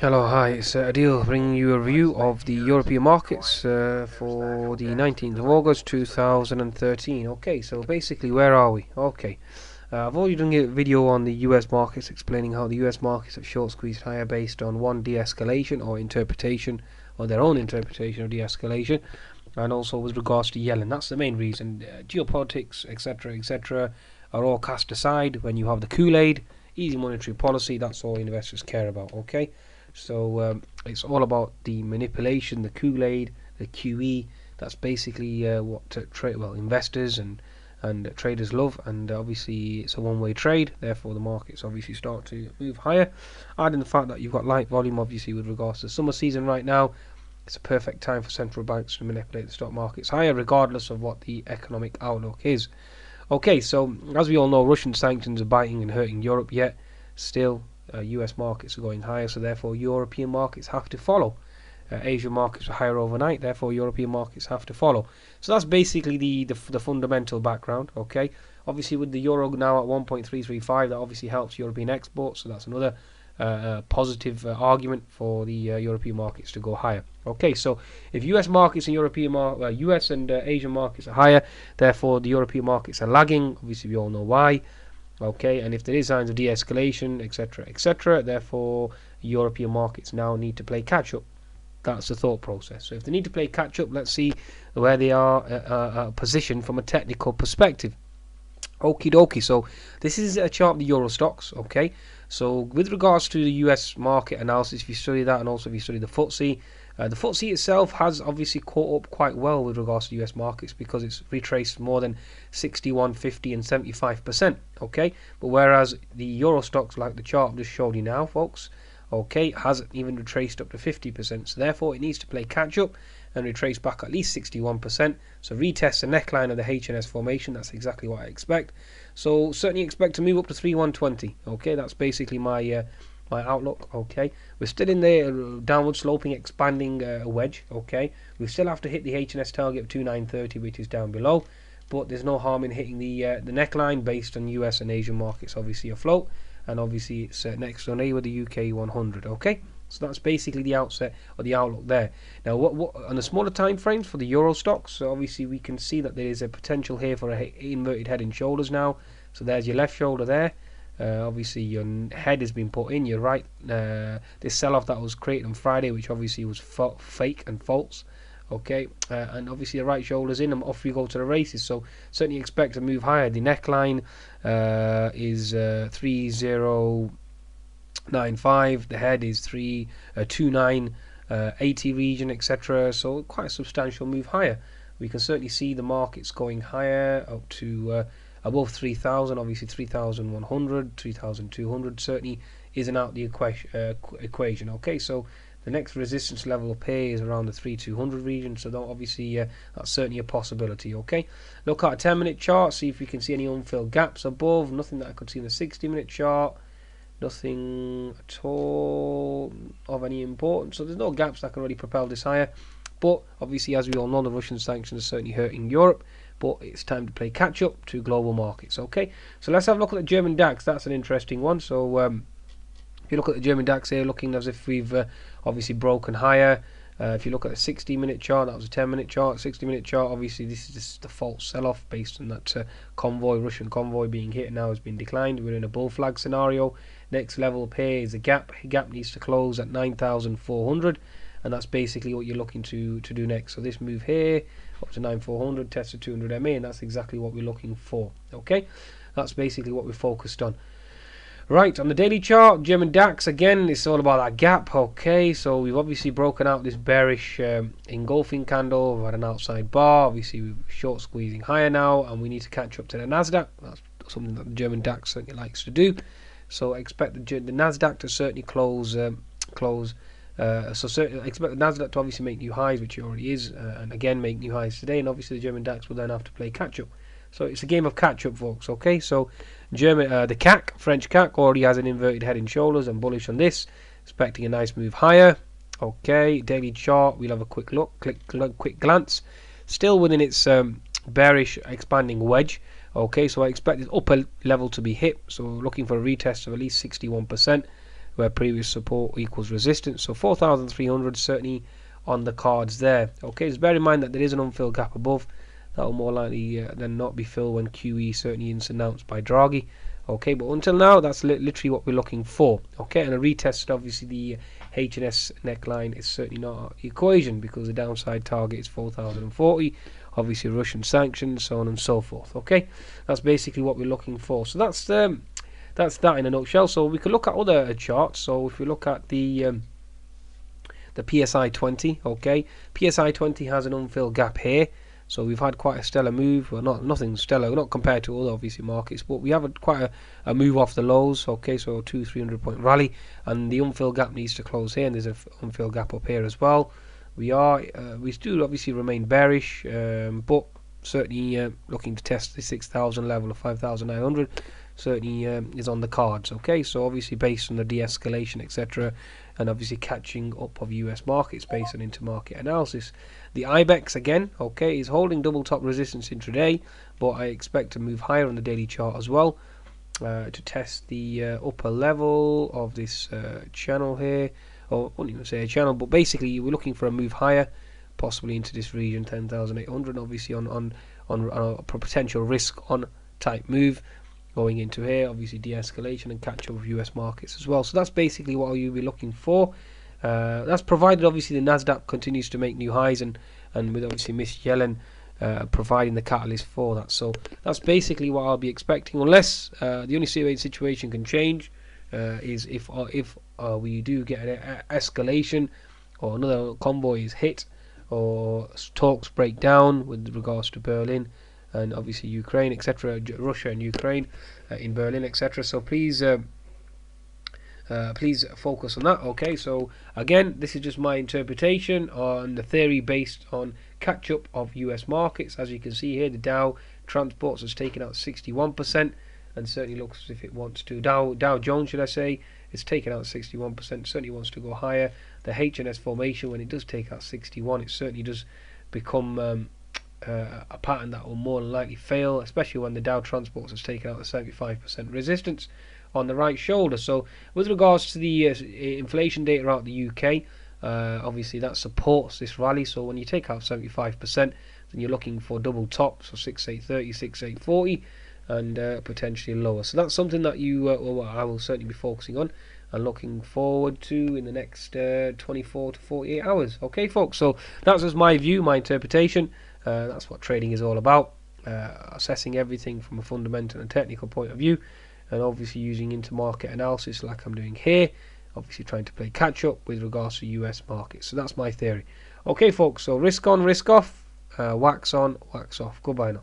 Hello, hi, it's Adil bringing you a review of the European markets for the 19th of August 2013. Okay, so basically, where are we? Okay, I've already done a video on the US markets explaining how the US markets have short squeezed higher based on one de-escalation or interpretation, or their own interpretation of de-escalation, and also with regards to Yellen. That's the main reason. Geopolitics, etc., are all cast aside when you have the Kool-Aid, easy monetary policy. That's all investors care about. Okay. So it's all about the manipulation, the Kool-Aid, the QE. That's basically what investors and traders love, and obviously it's a one-way trade. Therefore, the markets obviously start to move higher. Adding the fact that you've got light volume, obviously with regards to the summer season right now, it's a perfect time for central banks to manipulate the stock markets higher, regardless of what the economic outlook is. Okay, so as we all know, Russian sanctions are biting and hurting Europe. Yet, still, US markets are going higher, so therefore European markets have to follow. Asian markets are higher overnight, therefore European markets have to follow. So that's basically the fundamental background. Okay, obviously with the euro now at 1.335, that obviously helps European exports. So that's another positive argument for the European markets to go higher. Okay, so if US markets and US and Asian markets are higher, therefore the European markets are lagging. Obviously, we all know why. Okay, and if there is signs of de-escalation, etc., therefore European markets now need to play catch up. That's the thought process. So if they need to play catch up, let's see where they are positioned from a technical perspective. Okie dokie. So this is a chart of the Euro stocks. Okay. So with regards to the US market analysis, if you study that, and also if you study the FTSE itself has obviously caught up quite well with regards to US markets because it's retraced more than 61, 50, and 75%. Okay, but whereas the Euro stocks, like the chart I've just showed you now, folks, okay, hasn't even retraced up to 50%. So therefore, it needs to play catch up and retrace back at least 61%. So retest the neckline of the HNS formation. That's exactly what I expect. So certainly expect to move up to 3120. Okay, that's basically my outlook. Okay, we're still in the downward sloping expanding wedge. Okay, we still have to hit the HNS target of 2930, which is down below, but there's no harm in hitting the neckline based on US and Asian markets obviously afloat, and obviously it's next on A with the UK 100. Okay, so that's basically the outset or the outlook there. Now, what on the smaller time frames for the Euro stocks? So obviously we can see that there is a potential here for a inverted head and shoulders now. So there's your left shoulder there. Obviously your head has been put in. Your right, this sell-off that was created on Friday, which obviously was fake and false. Okay, and obviously the right shoulder's in, and off we go to the races. So certainly expect to move higher. The neckline is 3095. The head is 32980 region, etc. So quite a substantial move higher. We can certainly see the markets going higher up to above 3,000. Obviously 3,100, 3,200 certainly isn't out the equation. Okay, so the next resistance level up here is around the 3,200 region, so that obviously that's certainly a possibility. Okay, look at a 10-minute chart, see if we can see any unfilled gaps above. Nothing that I could see in the 60-minute chart. Nothing at all of any importance. So there's no gaps that can really propel this higher. But obviously, as we all know, the Russian sanctions are certainly hurting Europe. But it's time to play catch up to global markets. Okay, so let's have a look at the German DAX. That's an interesting one. So if you look at the German DAX here, looking as if we've obviously broken higher. If you look at the 60-minute chart, that was a 10-minute chart. 60-minute chart, obviously this is just the false sell-off based on that Russian convoy being hit and now has been declined. We're in a bull flag scenario. Next level up here is a gap. Gap needs to close at 9,400, and that's basically what you're looking to do next. So this move here up to 9,400, test the 200 MA, and that's exactly what we're looking for. Okay, that's basically what we're focused on. Right, on the daily chart, German DAX, again, it's all about that gap. Okay, so we've obviously broken out this bearish engulfing candle. We've had an outside bar. Obviously, we're short squeezing higher now, and we need to catch up to the Nasdaq. That's something that the German DAX certainly likes to do. So expect the Nasdaq to certainly close. Certainly expect the Nasdaq to obviously make new highs, which it already is, and again make new highs today. And obviously, the German DAX will then have to play catch up. So it's a game of catch up, folks. Okay, so the CAC, French CAC, already has an inverted head and shoulders. I'm bullish on this, expecting a nice move higher. Okay, daily chart, we'll have a quick look, quick glance. Still within its bearish expanding wedge. Okay, so I expect this upper level to be hit. So looking for a retest of at least 61%. where previous support equals resistance. So 4,300 certainly on the cards there. Okay, just bear in mind that there is an unfilled gap above. That will more likely than not be filled when QE certainly is announced by Draghi. Okay, but until now, that's literally what we're looking for. Okay, and a retest, obviously, the H&S neckline is certainly not the equation, because the downside target is 4,040. Obviously, Russian sanctions, so on and so forth. Okay, that's basically what we're looking for. So that's that in a nutshell. So we could look at other charts. So if we look at the PSI 20, okay, PSI 20 has an unfilled gap here. So we've had quite a stellar move. Well, nothing stellar, not compared to other obviously markets, but we have quite a move off the lows. Okay, so a 200-300 point rally, and the unfilled gap needs to close here, and there's an unfilled gap up here as well. We do obviously remain bearish, but certainly looking to test the 6,000 level of 5,900. Certainly is on the cards. Okay, so obviously based on the de-escalation, etc., and obviously catching up of US markets based on intermarket analysis. The IBEX again, okay, is holding double top resistance intraday, but I expect to move higher on the daily chart as well to test the upper level of this channel here, or I wouldn't even say a channel, but basically we're looking for a move higher, possibly into this region 10,800, obviously on a potential risk on type move going into here, obviously de-escalation and catch up with US markets as well. So that's basically what you'll be looking for. That's provided obviously the Nasdaq continues to make new highs, and with obviously Miss Yellen providing the catalyst for that. So that's basically what I'll be expecting, unless the only situation can change is if we do get an escalation, or another convoy is hit, or talks break down with regards to Berlin and obviously Ukraine, etc., Russia and Ukraine in Berlin, etc. So please focus on that. Okay, so again, this is just my interpretation on the theory based on catch up of US markets. As you can see here, the Dow Transports has taken out 61%, and certainly looks as if it wants to. Dow Jones, should I say, it's taken out 61%, certainly wants to go higher. The H&S formation, when it does take out 61, it certainly does become a pattern that will more than likely fail, especially when the Dow Transports has taken out the 75% resistance on the right shoulder. So with regards to the inflation data out of the UK, obviously that supports this rally. So when you take out 75%, then you're looking for double top, so 6830, 6840, and potentially lower. So that's something that I will certainly be focusing on and looking forward to in the next 24 to 48 hours. Okay, folks, so that's just my view, my interpretation. That's what trading is all about, assessing everything from a fundamental and technical point of view, and obviously using intermarket analysis like I'm doing here, obviously trying to play catch up with regards to US markets. So that's my theory. Okay, folks, so risk on, risk off, wax on, wax off. Goodbye now.